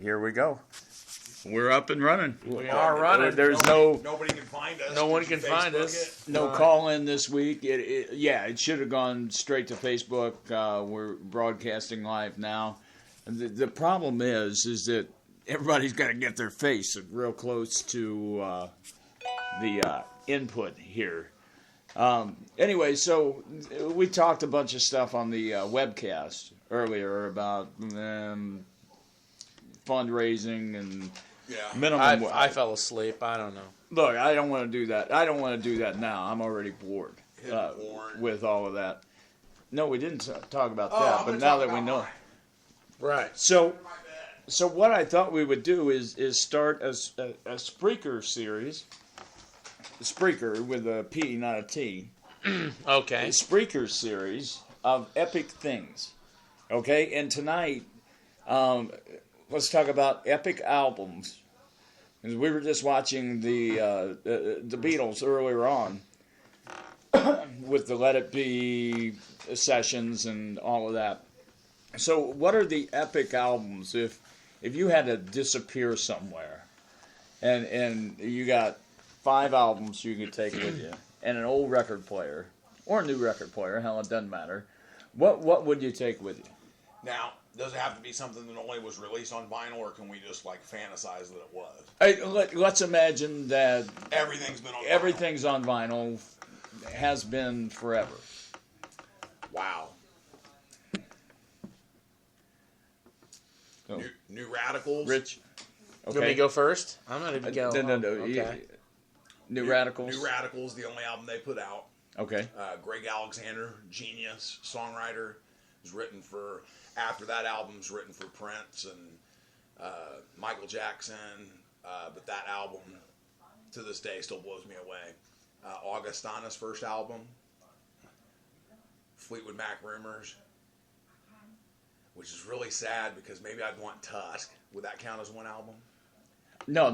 here we go. We're up and running. We are running. There's nobody can find us. No one can find us. No call in this week. It should have gone straight to Facebook. We're broadcasting live now. The problem is that everybody's got to get their face real close to the input here. Anyway, so we talked a bunch of stuff on the webcast earlier about fundraising and minimum. I fell asleep. I don't know. Look, I don't want to do that. I don't want to do that now. I'm already bored with all of that. No, we didn't talk about that, but now that we know. Right. So what I thought we would do is start a Spreaker series. Spreaker with a P, not a T. Okay. A Spreaker series of epic things. Okay, and tonight, let's talk about epic albums. Because we were just watching the Beatles earlier on with the Let It Be sessions and all of that. So, what are the epic albums if you had to disappear somewhere, and you got 5 albums you could take with you, and an old record player or a new record player, hell, it doesn't matter. What would you take with you? Now, does it have to be something that only was released on vinyl, or can we just like fantasize that it was? Let's imagine that everything's been on everything's on vinyl, has been forever. Wow. So, New Radicals. Rich. Okay. Let me go first. I'm not even going. No. Okay. New Radicals. New Radicals, the only album they put out. Okay. Greg Alexander, genius songwriter, was written for. After that album's written for Prince and Michael Jackson, but that album to this day still blows me away. Augustana's first album, Fleetwood Mac Rumors, which is really sad because maybe I'd want Tusk. Would that count as one album? No.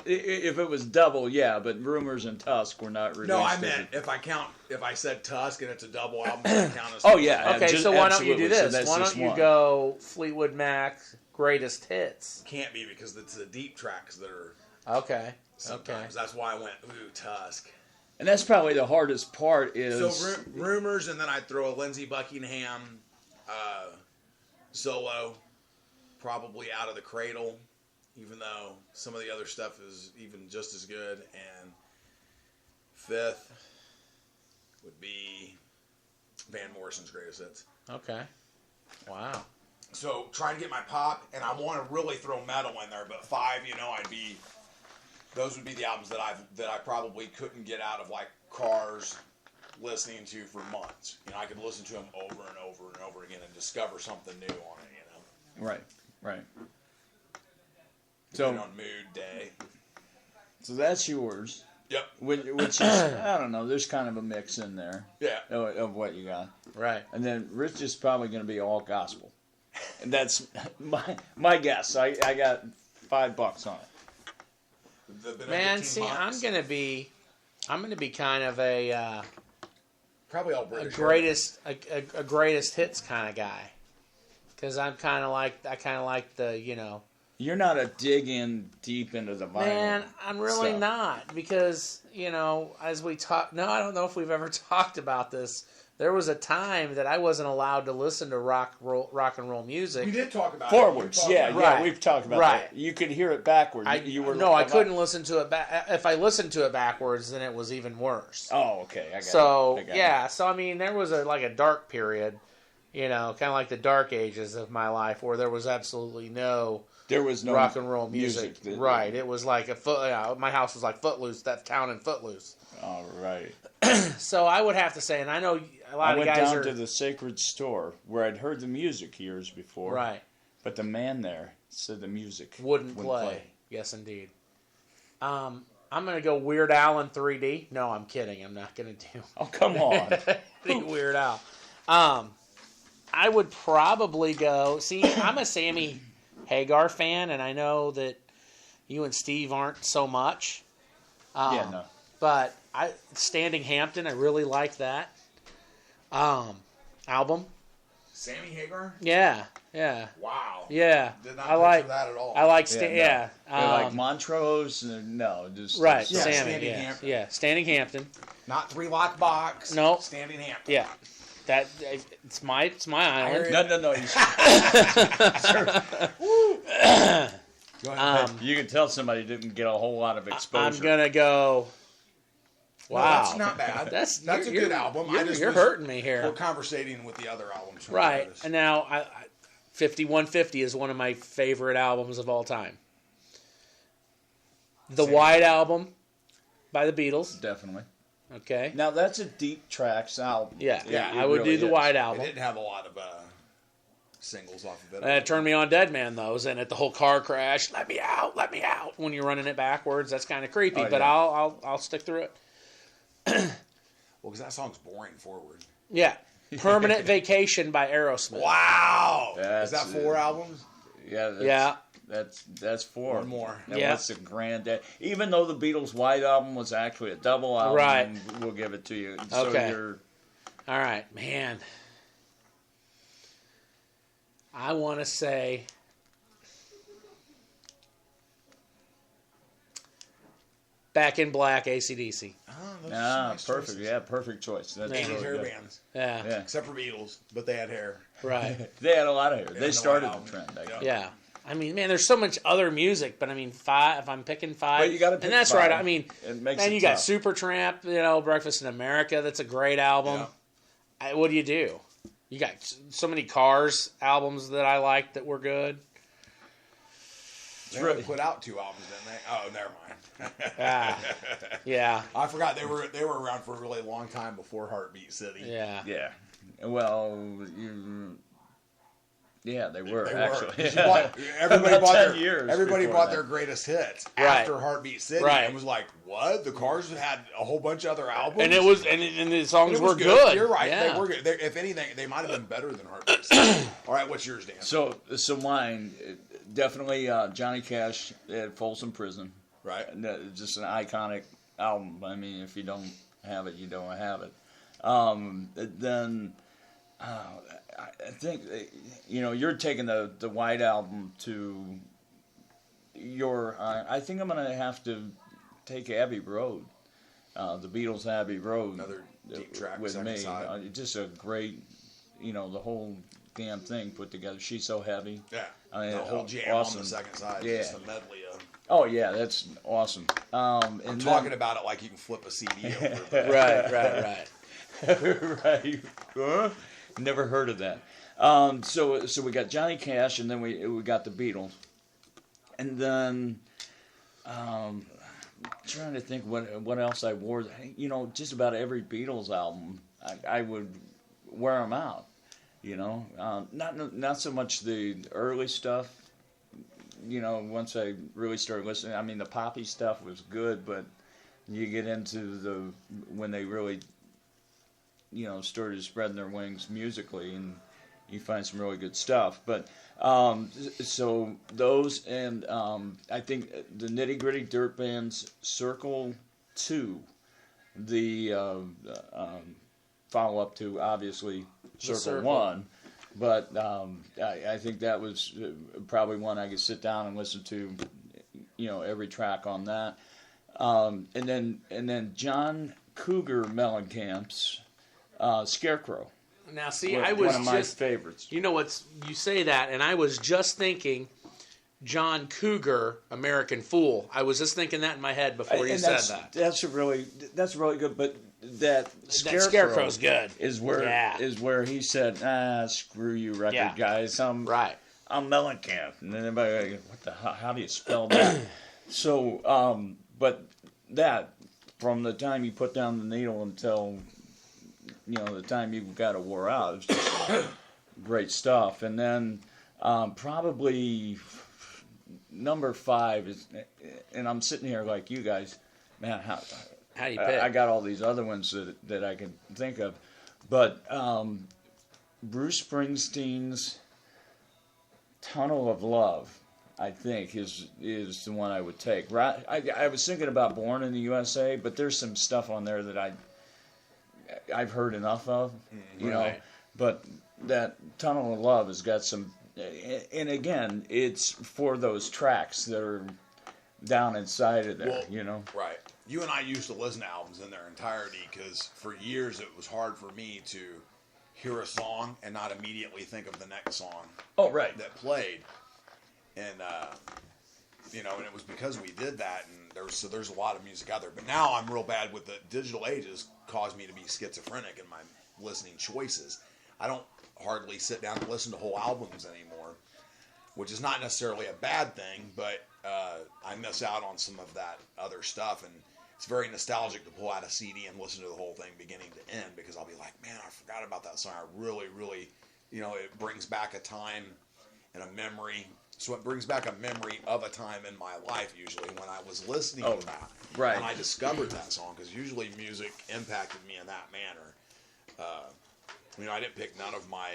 If it was double, yeah, but Rumors and Tusk were not released. No, I meant if I said Tusk and it's a double album, does it count as oh, yeah. Okay, so why don't you do this? So why don't you go Fleetwood Mac Greatest Hits? Can't be because it's the deep tracks that are... Okay. Sometimes. That's why I went, Tusk. And that's probably the hardest part is... So Rumors, and then I'd throw a Lindsey Buckingham solo, probably Out of the Cradle, even though some of the other stuff is even just as good. And fifth would be Van Morrison's Greatest Hits. Okay. Wow. So trying to get my pop, and I want to really throw metal in there, but 5, those would be the albums that I probably couldn't get out of like cars listening to for months. I could listen to them over and over and over again and discover something new on it. Right. So on mood, day. So that's yours. Yep. Which is, I don't know, there's kind of a mix in there. Yeah. Of what you got. Right. And then Rich is probably going to be all gospel. And that's my guess. I got $5 on it. Man, see, I'm gonna be kind of a probably all British a greatest hits kind of guy, because I kind of like the You're not a dig in deep into the vinyl. Man, I'm really stuff. not, because as we talk. No, I don't know if we've ever talked about this. There was a time that I wasn't allowed to listen to rock and roll music. We did talk about forwards. Right. We've talked about that. You could hear it backwards. I couldn't listen to it back. If I listened to it backwards, then it was even worse. Oh, okay. I got it. So I mean, there was a dark period, kind of like the dark ages of my life, where there was absolutely no rock and roll music. Right. It was like my house was like Footloose. That town in Footloose. All right. So I would have to say, and I know a lot of guys I went down to the Sacred Store where I'd heard the music years before. Right. But the man there said the music wouldn't play. Yes, indeed. I'm going to go Weird Al in 3D. No, I'm kidding. I'm not going to do. Oh, come on. Weird Al. I would probably go. See, I'm a Sammy Hagar fan, and I know that you and Steve aren't so much. No. But Standing Hampton, I really like that album. Sammy Hagar? Yeah. Wow. Yeah. Did not picture that at all. I like like Montrose. No, just right. Yeah, Sammy. Standing Hampton. Yeah. Standing Hampton. Not 3 Lock Box. No. Standing Hampton. Yeah. It's my island. No. Go ahead. You can tell somebody didn't get a whole lot of exposure. I'm gonna go. Wow, no, that's not bad. That's a good album. You're hurting me here. We're conversating with the other albums. Right, and now 5150 is one of my favorite albums of all time. The White Album by the Beatles. Definitely. Okay. Now that's a deep tracks album. Yeah, It I would really do the is. White It Album. didn't have a lot of singles off of it. It turned me on Dead Man, though, and at the whole car crash, let me out, when you're running it backwards. That's kind of creepy, Oh, yeah. but I'll stick through it. Well, because that song's boring forward. Yeah. Permanent Vacation by Aerosmith. Wow. That's Is that 4 albums? Yeah. That's 4. One more. Now, Yeah. what's the granddad? Even though the Beatles' White Album was actually a double album, Right. we'll give it to you. Okay. So All right, man. I want to say Back in Black, AC/DC. Oh, those are nice perfect. choices. Yeah, perfect choice. That's 80s really hair good. bands. Yeah. Yeah. Except for Beatles, but they had hair. Right. They had a lot of hair. Yeah, They the started White the Album. trend. I guess. Yeah. I mean, man, there's so much other music, but I mean, 5. If I'm picking 5, But you gotta pick and that's 5. right. I mean, It makes man, it you got tough. Supertramp, Breakfast in America. That's a great album. Yeah. What do? You got so many Cars albums that I liked that were good. They only put out 2 albums, didn't they? Oh, never mind. Yeah. I forgot they were around for a really long time before Heartbeat City. Yeah. Yeah. Well, they were actually. Everybody About bought 10 their years everybody before bought that. their greatest hits Right. after Heartbeat City, Right. and was like, "What? The Cars had a whole bunch of other albums, And it was, and the songs And it was were good. You're right. Yeah. They were good. If anything, they might have been better than Heartbeat City. All right, what's yours, Dan? So mine, definitely Johnny Cash at Folsom Prison. Right. Just an iconic album. I mean, if you don't have it, you don't have it. Then I think you're taking the White Album to your. I think I'm gonna have to take Abbey Road, the Beatles' Abbey Road. Another deep track, with second me. side. Just a great, the whole damn thing put together. She's So Heavy. Yeah. I mean, The whole jam awesome. on the second side. Yeah. Just a medley of. Oh yeah, that's awesome. I'm talking about it like you can flip a CD over. Right. right. Huh? Never heard of that. So we got Johnny Cash, and then we got the Beatles, and then trying to think what else I wore. Just about every Beatles album, I would wear them out. Not so much the early stuff. Once I really started listening, I mean, the poppy stuff was good, but you get into when they really, started spreading their wings musically, and you find some really good stuff. But so those, and I think the Nitty Gritty Dirt Band's Circle 2, the follow up to obviously Circle 1. But I think that was probably one I could sit down and listen to, every track on that. And then John Cougar Mellencamp's Scarecrow. Now, see, One of my favorites. You say that, and I was just thinking John Cougar, American Fool. I was just thinking that in my head before you said that. That's really good, but that Scarecrow's good. Is where he said, screw you record guys. I'm Mellencamp. And then everybody like, what the hell, how do you spell that? So, but that, from the time you put down the needle until, the time you got it wore out, it's just great stuff. And then probably number 5 is, and I'm sitting here like you guys, man, how do you pick? I got all these other ones that I can think of, but Bruce Springsteen's Tunnel of Love, I think, is the one I would take. Right, I was thinking about Born in the USA, but there's some stuff on there that I've heard enough of, But that Tunnel of Love has got some, and again, it's for those tracks that are down inside of there, Right. You and I used to listen to albums in their entirety because for years it was hard for me to hear a song and not immediately think of the next song. Oh, right. That played, and and it was because we did that, and there's a lot of music out there. But now I'm real bad with the digital ages. Caused me to be schizophrenic in my listening choices. I don't hardly sit down and listen to whole albums anymore, which is not necessarily a bad thing, but I miss out on some of that other stuff, and it's very nostalgic to pull out a CD and listen to the whole thing beginning to end, because I'll be like, man, I forgot about that song. I really, really, it brings back a time and a memory. So it brings back a memory of a time in my life, usually, when I was listening to that. Right. And I discovered that song, because usually music impacted me in that manner. I didn't pick none of my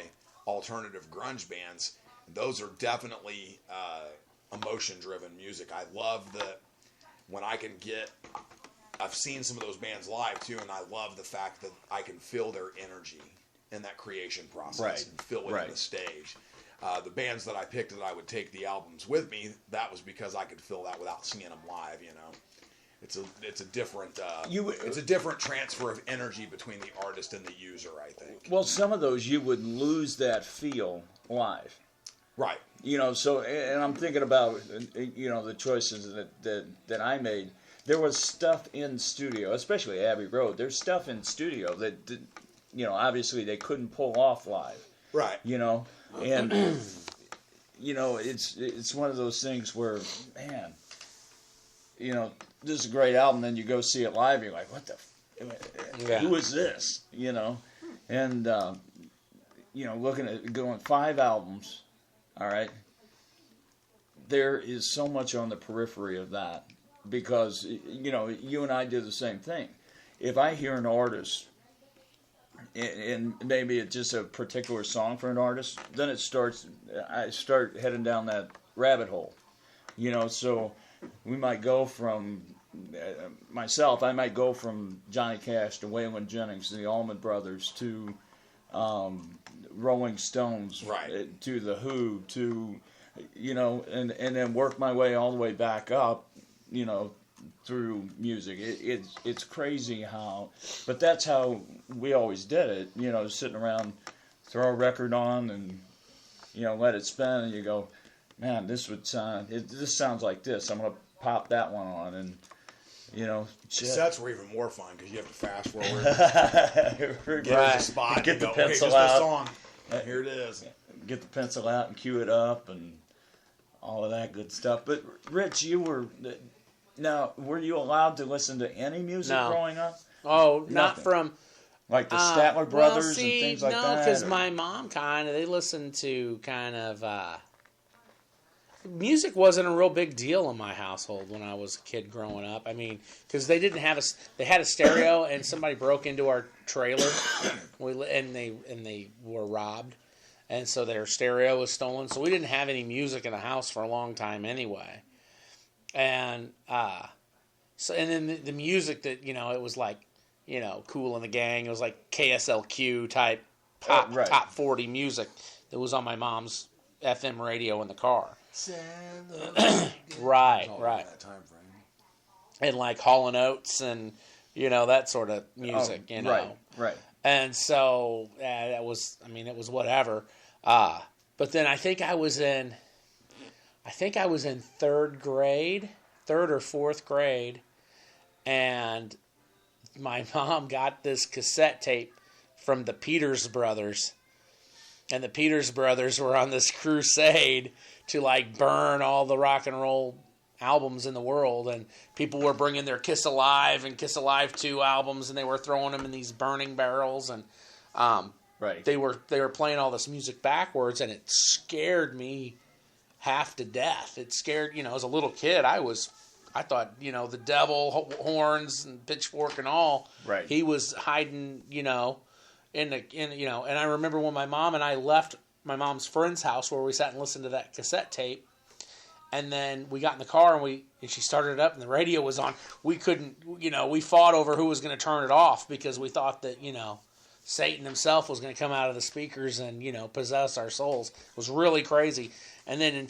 alternative grunge bands. Those are definitely emotion-driven music. I love when I can I've seen some of those bands live, too, and I love the fact that I can feel their energy in that creation process and feel it on the stage. The bands that I picked that I would take the albums with me, that was because I could feel that without seeing them live, It's a different it's a different transfer of energy between the artist and the user, I think. Well, some of those you would lose that feel live. Right. So, and I'm thinking about, the choices that I made. There was stuff in studio, especially Abbey Road. There's stuff in studio that, obviously they couldn't pull off live. Right. And, it's one of those things where, man, this is a great album. Then you go see it live, you're like, what the, who is this? And, looking at going 5 albums, all right, there is so much on the periphery of that, because, you and I do the same thing. If I hear an artist, and maybe it's just a particular song for an artist, then I start heading down that rabbit hole. So we might go from, I might go from Johnny Cash to Waylon Jennings to the Allman Brothers to Rolling Stones, to The Who, to, and then work my way all the way back up, through music. It's crazy how, but that's how we always did it, sitting around, throw a record on and, let it spin, and you go, man, this sounds like this. I'm going to pop that one on, and, Cassettes were even more fun, because you have to fast forward. Get the spot. Get the pencil out. Song. Here it is. Get the pencil out and cue it up and all of that good stuff. But, Rich, were you allowed to listen to any music growing up? Oh, not from... Like the Statler Brothers and things like that? No, because my mom they listened to music wasn't a real big deal in my household when I was a kid growing up. I mean, because they didn't have they had a stereo, and somebody broke into our trailer, and they were robbed, and so their stereo was stolen. So we didn't have any music in the house for a long time anyway, and then the music that it was like Kool and the Gang. It was like KSLQ type pop top 40 music that was on my mom's FM radio in the car. Right. That time frame. And like Hall & Oates and that sort of music. Right. And so it was whatever. But then I think I was in third or fourth grade, and my mom got this cassette tape from the Peters Brothers, and the Peters Brothers were on this crusade to burn all the rock and roll albums in the world, and people were bringing their Kiss Alive and Kiss Alive 2 albums, and they were throwing them in these burning barrels, and they were playing all this music backwards, and it scared me half to death. It scared, as a little kid, I thought, the devil, horns and pitchfork and all. Right. He was hiding, and I remember when my mom and I left my mom's friend's house where we sat and listened to that cassette tape, and then we got in the car and she started it up and the radio was on. We couldn't, we fought over who was going to turn it off, because we thought that, Satan himself was going to come out of the speakers and, possess our souls. It was really crazy. And then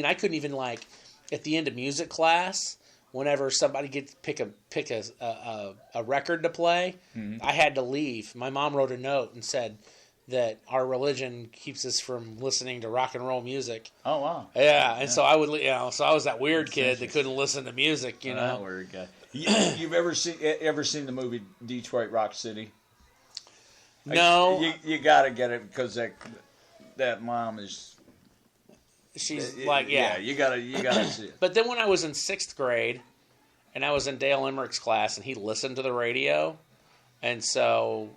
I couldn't even, like, at the end of music class, whenever somebody gets pick a record to play, I had to leave. My mom wrote a note and said that our religion keeps us from listening to rock and roll music. Oh, wow. Yeah, and so I would, so I was that weird kid that couldn't listen to music, That weird guy. You've ever seen the movie Detroit Rock City? No. You got to get it because that mom is. She's like, yeah. You gotta see it. But then when I was in 6th grade, and I was in Dale Emmerich's class, and he listened to the radio, and so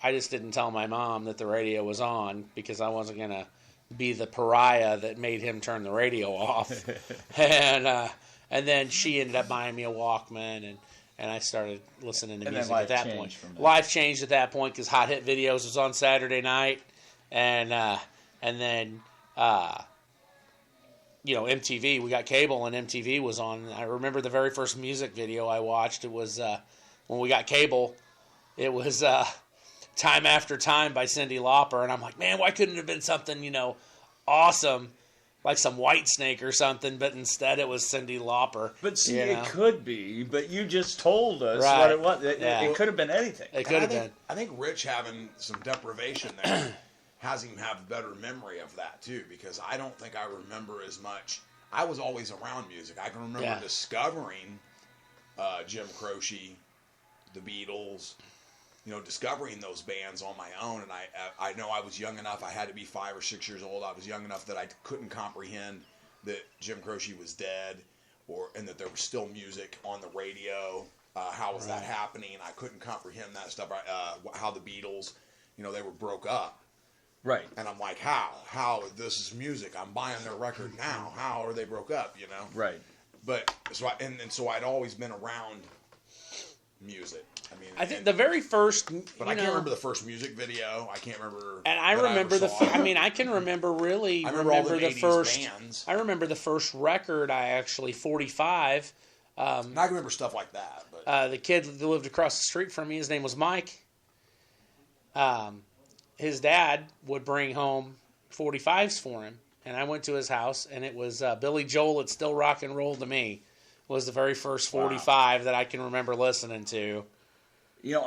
I just didn't tell my mom that the radio was on because I wasn't gonna be the pariah that made him turn the radio off. And then she ended up buying me a Walkman, and I started listening to music at that point. Life changed at that point because Hot Hit Videos was on Saturday night, and then. MTV, we got cable and MTV was on. I remember the very first music video I watched. It was when we got cable. It was Time After Time by Cyndi Lauper. And I'm like, man, why couldn't it have been something, awesome, like some Whitesnake or something, but instead it was Cyndi Lauper. But see, it could be, but you just told us what it was. It could have been anything. It could have been. I think Rich having some deprivation there has him have better memory of that too, because I don't think I remember as much. I was always around music. I can remember discovering Jim Croce, the Beatles, discovering those bands on my own. And I know I was young enough. I had to be 5 or 6 years old. I was young enough that I couldn't comprehend that Jim Croce was dead, and that there was still music on the radio. How was that happening? I couldn't comprehend that stuff. How the Beatles, they were broke up. Right. And I'm like, how this is music. I'm buying their record now. How are they broke up, Right. But so I'd always been around music. I think the very first, but I can't remember the first music video. I can't remember. And I remember I can remember really. I remember all the 80s first bands. I remember the first record. 45. I can remember stuff like that. But the kid that lived across the street from me, his name was Mike. His dad would bring home 45s for him, and I went to his house, and it was Billy Joel, It's Still Rock and Roll to Me, was the very first 45 that I can remember listening to.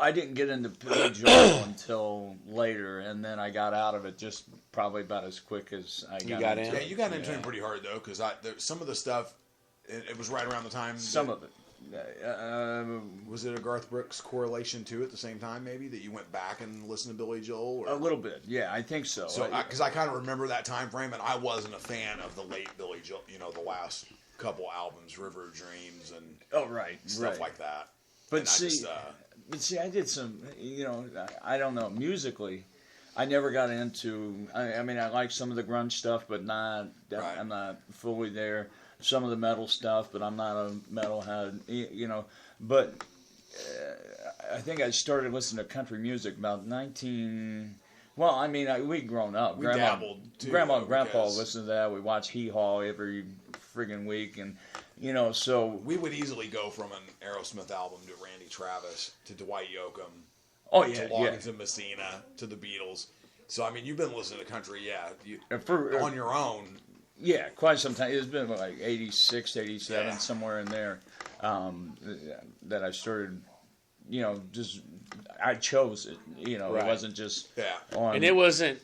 I didn't get into Billy Joel until later, and then I got out of it just probably about as quick as I got into it. Yeah, you got into it pretty hard, though, because some of the stuff, it was right around the time. Some of it. Was it a Garth Brooks correlation too at the same time, maybe, that you went back and listened to Billy Joel? Or? A little bit, yeah, I think so. So, because I kind of remember that time frame, and I wasn't a fan of the late Billy Joel, the last couple albums, River of Dreams and stuff like that. But see, I did some, I don't know, musically, I never got into. I like some of the grunge stuff, but not. I'm not fully there. Some of the metal stuff, but I'm not a metalhead, But I think I started listening to country music about 19. Well, we'd grown up. We dabbled too. Grandma and Grandpa listened to that. We watched Hee Haw every friggin' week, and so we would easily go from an Aerosmith album to Randy Travis to Dwight Yoakam. To Loggins and Messina to the Beatles. So you've been listening to country, on your own. Yeah, quite some time. It's been like 86, 87, somewhere in there, that I started, I chose it. It wasn't just on. And it wasn't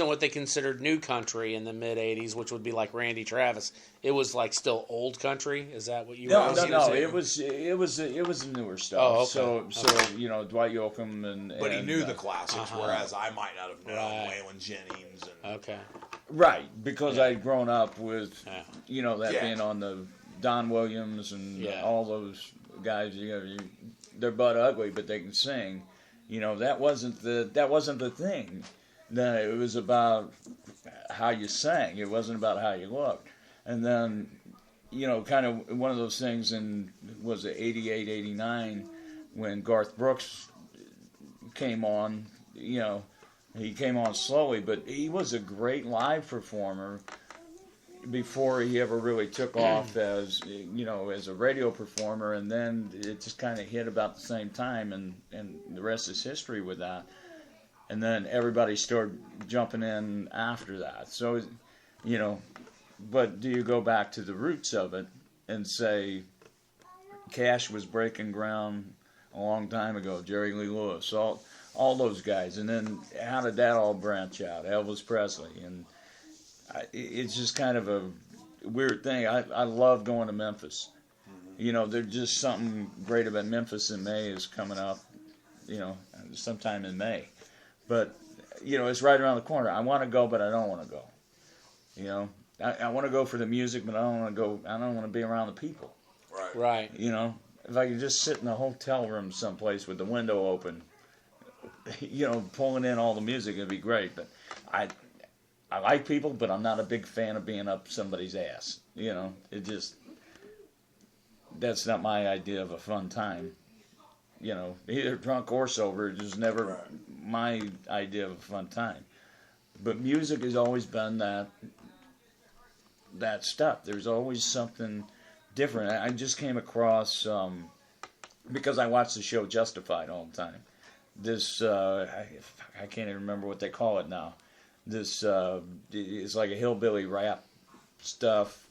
what they considered new country in the mid '80s, which would be like Randy Travis. It was like still old country. Is that what you? No. It was the newer stuff. Oh, okay. So Dwight Yoakam But he knew the classics, whereas I might not have known Waylon Jennings. Okay. Right, because I'd grown up with that being on the Don Williams and all those guys. They're butt ugly, but they can sing. That wasn't the thing. It was about how you sang. It wasn't about how you looked. And then, kind of one of those things was it 88, 89 when Garth Brooks came on. He came on slowly, but he was a great live performer. before he ever really took off as as a radio performer, and then it just kind of hit about the same time, and the rest is history with that. And then everybody started jumping in after that. So, but do you go back to the roots of it and say Cash was breaking ground a long time ago, Jerry Lee Lewis, all those guys, and then how did that all branch out? Elvis Presley, and it's just kind of a weird thing. I love going to Memphis. There's just something great about Memphis in May is coming up, sometime in May. But, it's right around the corner. I want to go, but I don't want to go. I want to go for the music, but I don't want to go. I don't want to be around the people. Right. If I could just sit in a hotel room someplace with the window open, pulling in all the music, it'd be great. But I like people, but I'm not a big fan of being up somebody's ass. That's not my idea of a fun time. Either drunk or sober, it was never my idea of a fun time. But music has always been that stuff. There's always something different. I just came across, because I watch the show Justified all the time, this, I can't even remember what they call it now. This, it's like a hillbilly rap stuff.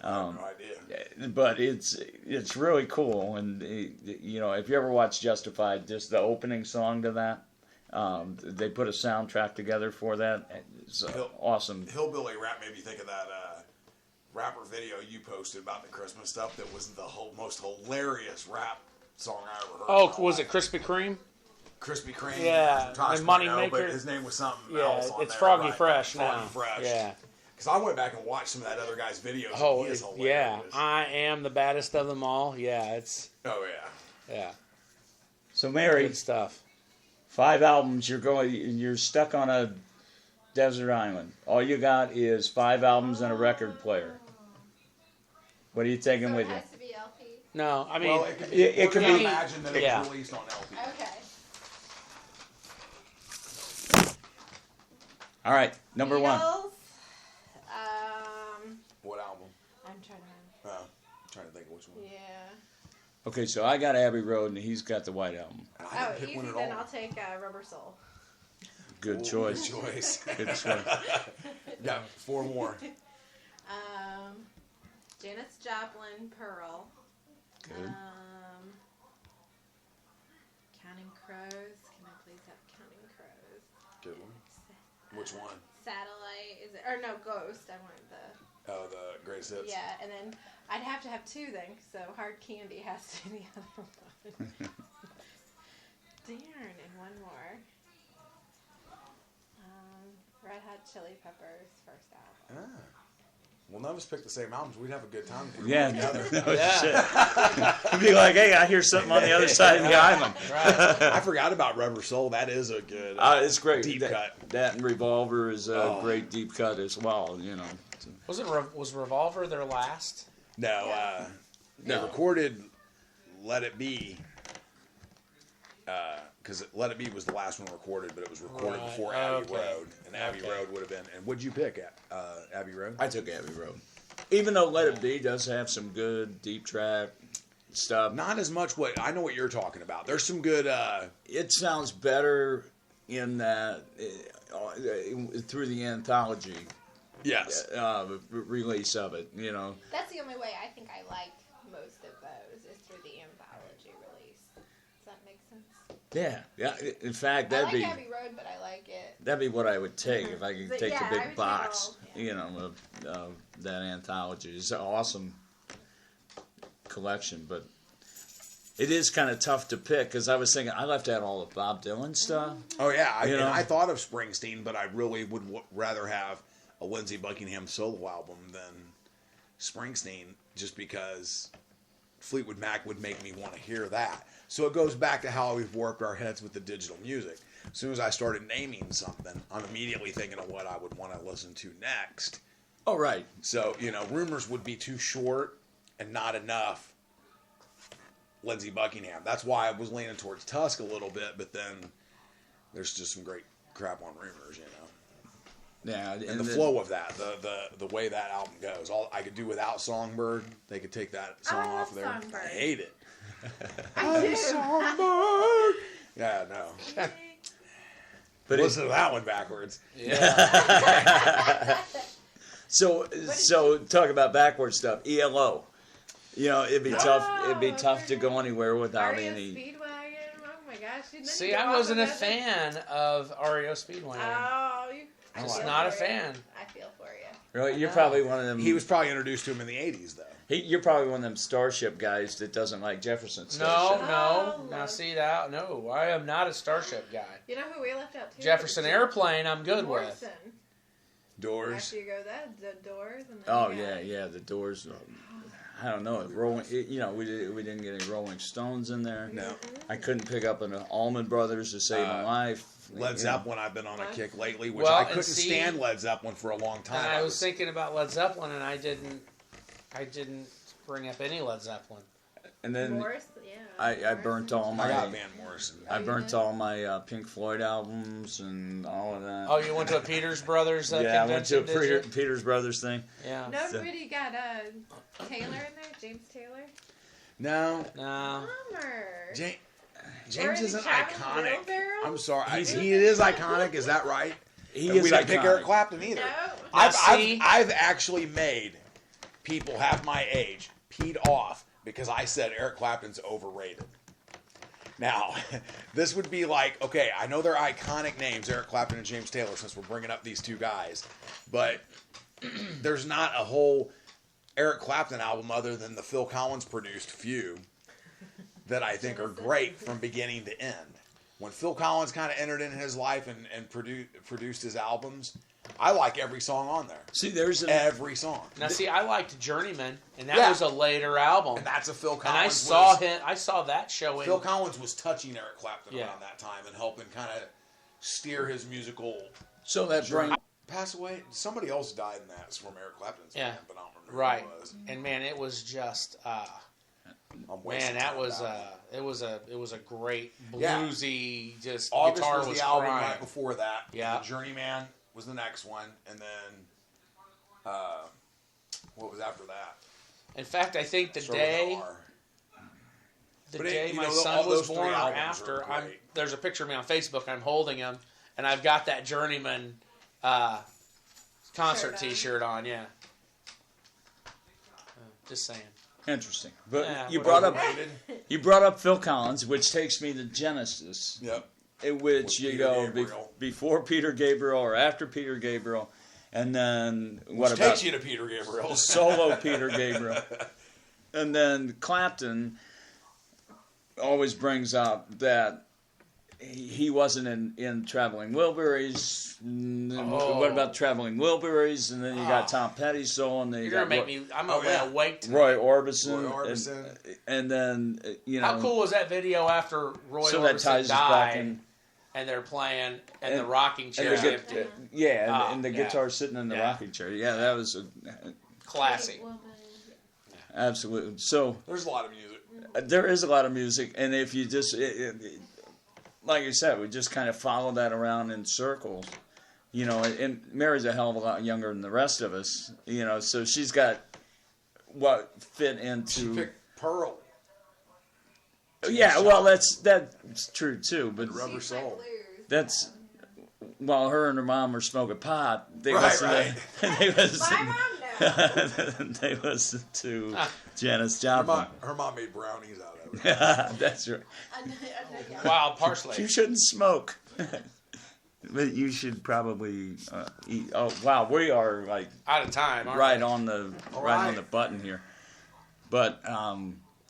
I have no idea. But it's really cool, and if you ever watch Justified, just the opening song to that, they put a soundtrack together for that. It's awesome. Hillbilly rap made me think of that rapper video you posted about the Christmas stuff. That was the most hilarious rap song I ever heard. Oh, was it Krispy Kreme? Krispy Kreme. Yeah, and Moneymaker. But his name was something else on it's there. Froggy Fresh Froggy now. Fresh. Yeah. Because I went back and watched some of that other guy's videos. Oh, and he is hilarious. yeah. I am the baddest of them all. Yeah, it's... Oh, Yeah. So, Mary, good stuff. 5 albums, you're stuck on a desert island. All you got is 5 albums and a record player. What are you taking with you? It has to be LP. No, I mean... Well, it could be... Imagine that it's released on LP. Okay. All right, number Beatles, 1. What album? I'm trying to... I'm trying to think of which one. Yeah. Okay, so I got Abbey Road, and he's got the White Album. Oh, easy, then I'll take Rubber Soul. Good choice. Good choice. Good choice. Yeah, 4 more. Janis Joplin, Pearl. Good. Counting Crows. Can I please have Counting Crows? Good one. Which one? Satellite. Is it? Or no, Ghost. I wanted the... Oh, the Greatest Hits? Yeah, and then I'd have to have 2 then, so Hard Candy has to be the other one. Darn, and 1 more. Red Hot Chili Peppers, first album. Ah. Well, none of us picked the same albums. We'd have a good time. Yeah, together. Shit. You'd be like, hey, I hear something on the other side of the island. Right. I forgot about Rubber Soul. That is a good It's great. deep cut. That and Revolver is a great deep cut as well, Was Revolver their last? No, they recorded Let It Be. Because Let It Be was the last one recorded, but it was recorded before Abbey Road. And Abbey Road would have been... And what'd you pick, Abbey Road? I took Abbey Road. Even though Let It Be does have some good deep track stuff. Not as much I know what you're talking about. There's some good... It sounds better in that... through the anthology release of it, That's the only way I think I like most of those is through the anthology release. Does that make sense? Yeah. In fact, I like Abbey Road, but I like it. that'd be what I would take if I could take the I big would box, take all, of that anthology. It's an awesome collection, but it is kind of tough to pick because I was thinking I left out all the Bob Dylan stuff. Oh, yeah. I thought of Springsteen, but I really would rather have a Lindsey Buckingham solo album than Springsteen just because Fleetwood Mac would make me want to hear that. So it goes back to how we've worked our heads with the digital music. As soon as I started naming something, I'm immediately thinking of what I would want to listen to next. Oh, right. So, Rumors would be too short and not enough Lindsey Buckingham. That's why I was leaning towards Tusk a little bit, but then there's just some great crap on Rumors, Yeah, and the flow of that, the way that album goes. All I could do without Songbird. They could take that song off of there. Songbird. I hate it. I do. Songbird. Yeah, no. But listen to that one backwards. Yeah. So talk about backward stuff. ELO. You know, it'd be tough. It'd be tough to go anywhere without any. Speedwagon. Oh my gosh! See, I wasn't a fan of REO Speedwagon. Oh, I'm just not a fan. I feel for you. Really, you're probably one of them. He was probably introduced to him in the '80s, though. You're probably one of them Starship guys that doesn't like Jefferson Starship. No. Now see that? No, I am not a Starship guy. You know who we left out too? Jefferson Airplane, I'm good with. Doors. After you go the Doors. And then the Doors. I don't know. Rolling, we didn't get any Rolling Stones in there. No. I couldn't pick up an Allman Brothers to save my life. Led Zeppelin, I've been on a kick lately, which I couldn't stand Led Zeppelin for a long time. And I was thinking about Led Zeppelin, and I didn't bring up any Led Zeppelin. And then Morris, I burnt all my. I got Van Morrison. I burnt all my Pink Floyd albums and all of that. Oh, you went to a Peters Brothers convention? I went to a Peters Brothers thing. Yeah. Nobody got Taylor in there. James Taylor. No. Bummer. James isn't iconic. I'm sorry. He is iconic. Is that right? We didn't pick Eric Clapton either. No. I've actually made people half my age peed off because I said Eric Clapton's overrated. Now, this would be like, okay, I know they're iconic names, Eric Clapton and James Taylor, since we're bringing up these two guys, but there's not a whole Eric Clapton album other than the Phil Collins produced few that I think are great from beginning to end. When Phil Collins kind of entered into his life and produced his albums, I like every song on there. See, every song. Now, see, I liked Journeyman, and that was a later album. And that's a Phil Collins. And I saw that showing. Phil Collins was touching Eric Clapton around that time and helping kind of steer his musical. So that journey. Passed away. Somebody else died in that from Eric Clapton's band, but I don't remember who it was. And man, it was just. It was a great bluesy just August guitar was the album crying. right before that. Yeah. And Journeyman was the next one, and then what was after that? In fact, I think the day my son was born or after, there's a picture of me on Facebook. I'm holding him, and I've got that Journeyman concert T-shirt on. Yeah, just saying. Interesting, but you brought up Phil Collins, which takes me to Genesis. Yep. In which you go before Peter Gabriel or after Peter Gabriel, and then what about takes you to Peter Gabriel? Solo Peter Gabriel, and then Clapton always brings up that he wasn't in Traveling Wilburys. What about Traveling Wilburys? And then you got Tom Petty's soul, and then you're gonna make me. I'm gonna wait. Roy Orbison. And then how cool was that video after Roy Orbison died? And they're playing, and the rocking chair is empty. And the guitar sitting in the rocking chair. Yeah, that was classic. Absolutely. So there's a lot of music. There is a lot of music, and if you just, like you said, we just kind of follow that around in circles. And Mary's a hell of a lot younger than the rest of us. So she's got what fit into. She picked Pearl. Yeah, well, that's true too. But Rubber Soul. That's while her and her mom were smoking pot. They My listen. They listen to Janis Joplin. Her mom made brownies out of it. That's right. Wild parsley. You shouldn't smoke. But you should probably eat. Oh wow, we are like out of time. Right on the on the button here. But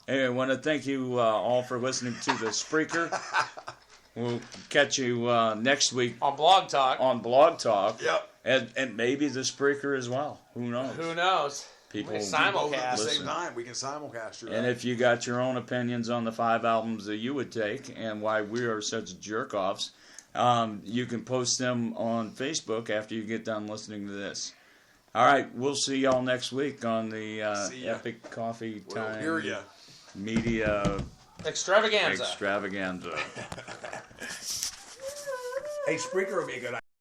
anyway, I want to thank you all for listening to the Spreaker. We'll catch you next week on Blog Talk. Yep. And maybe the Spreaker as well. Who knows? People simulcast at the same time. We can simulcast. And if you got your own opinions on the 5 albums that you would take and why we are such jerk-offs, you can post them on Facebook after you get done listening to this. All right, we'll see y'all next week on the Epic Coffee Time We'll hear ya. Media Extravaganza. Hey, Spreaker would be a good idea.